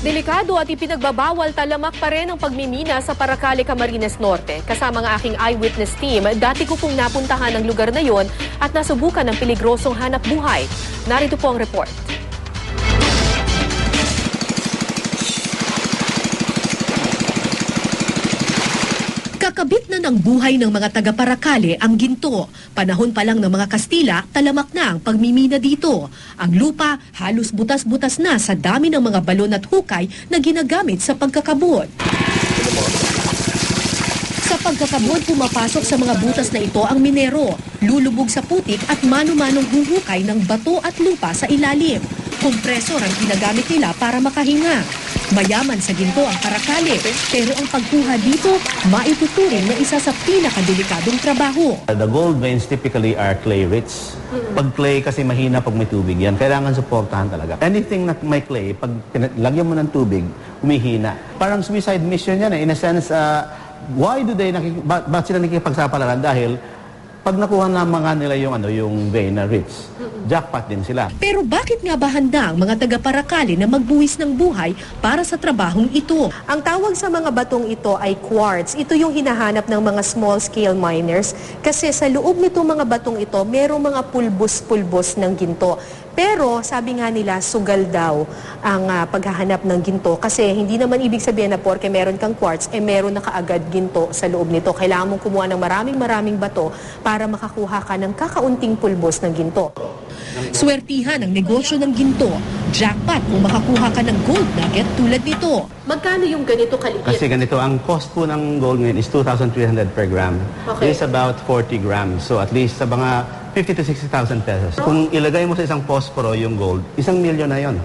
Delikado at ipinagbabawal talamak pa rin ang pagmimina sa Paracale, Camarines Norte. Kasama ang aking eyewitness team, dati ko pong napuntahan ang lugar na yon at nasubukan ng peligrosong hanap buhay. Narito po ang report. Kakabit na ng buhay ng mga taga-Paracale ang ginto. Panahon pa lang ng mga Kastila, talamak na ang pagmimina dito. Ang lupa halos butas-butas na sa dami ng mga balon at hukay na ginagamit sa pagkakabod. Sa pagkakabod, pumapasok sa mga butas na ito ang minero. Lulubog sa putik at mano-manong huhukay ng bato at lupa sa ilalim. Kompresor ang ginagamit nila para makahinga. Mayaman sa ginto ang Paracale, pero ang pagkuha dito, maituturing na isa sa pinakadelikadong trabaho. The gold veins typically are clay rich. Pag clay kasi mahina pag may tubig yan, kailangan suportahan talaga. Anything na may clay, pag lagyan mo ng tubig, humihina. Parang suicide mission yan in a sense, why do they, bakit sila nakikipagsapalaran? Dahil pag nakuha na mga nila yung vein na rich, jackpot din sila. Pero bakit nga ba handa ang mga taga-Paracale na magbuwis ng buhay para sa trabahong ito? Ang tawag sa mga batong ito ay quartz. Ito yung hinahanap ng mga small-scale miners kasi sa loob nitong mga batong ito, merong mga pulbos-pulbos ng ginto. Pero sabi nga nila, sugal daw ang paghahanap ng ginto kasi hindi naman ibig sabihin na porke meron kang quartz, meron na kaagad ginto sa loob nito. Kailangan mong kumuha ng maraming bato para makakuha ka ng kakaunting pulbos ng ginto. Swertihan ang negosyo ng ginto. Jackpot kung makakuha ka ng gold nugget tulad nito. Magkano yung ganito kaliit? Kasi ganito, ang cost po ng gold ngayon is 2,300 per gram. Okay. It is about 40 grams. So at least sa mga 50 to 60,000 pesos. Kung ilagay mo sa isang posporo yung gold, 1 milyon na yon.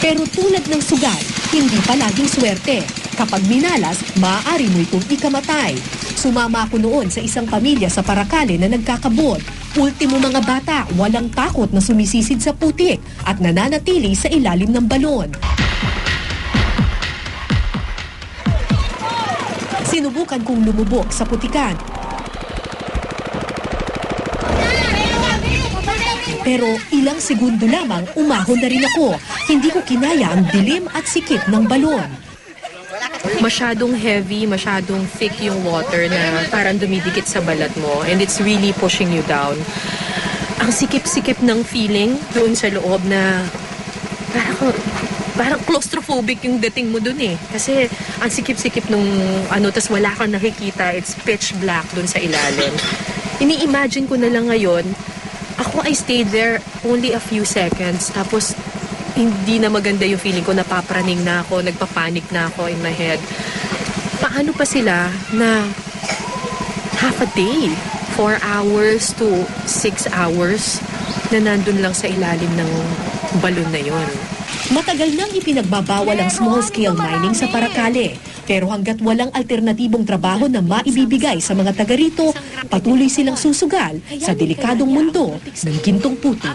Pero tulad ng sugal, hindi palaging swerte. Kapag minalas, maaari mo itong ikamatay. Sumama ako noon sa isang pamilya sa Paracale na nagkakabod. Ultimo mga bata, walang takot na sumisisid sa putik at nananatili sa ilalim ng balon. Sinubukan kong lumubog sa putikan. Pero ilang segundo lamang umahon na rin ako. Hindi ko kinaya ang dilim at sikip ng balon. Masyadong heavy, masyadong thick yung water na parang dumidikit sa balat mo and it's really pushing you down. Ang sikip-sikip ng feeling doon sa loob na parang claustrophobic yung dating mo doon eh. Kasi ang sikip-sikip nung tas wala kang nakikita, it's pitch black doon sa ilalim. Ini-imagine ko na lang ngayon, ako I stayed there only a few seconds tapos hindi na maganda yung feeling ko, napapraning na ako, nagpapanik na ako in my head. Paano pa sila na half a day, 4 hours to 6 hours na nandun lang sa ilalim ng balon na yon? Matagal nang ipinagbabawal ang small-scale mining sa Paracale. Pero hanggat walang alternatibong trabaho na maibibigay sa mga taga rito, patuloy silang susugal sa delikadong mundo ng gintong putik.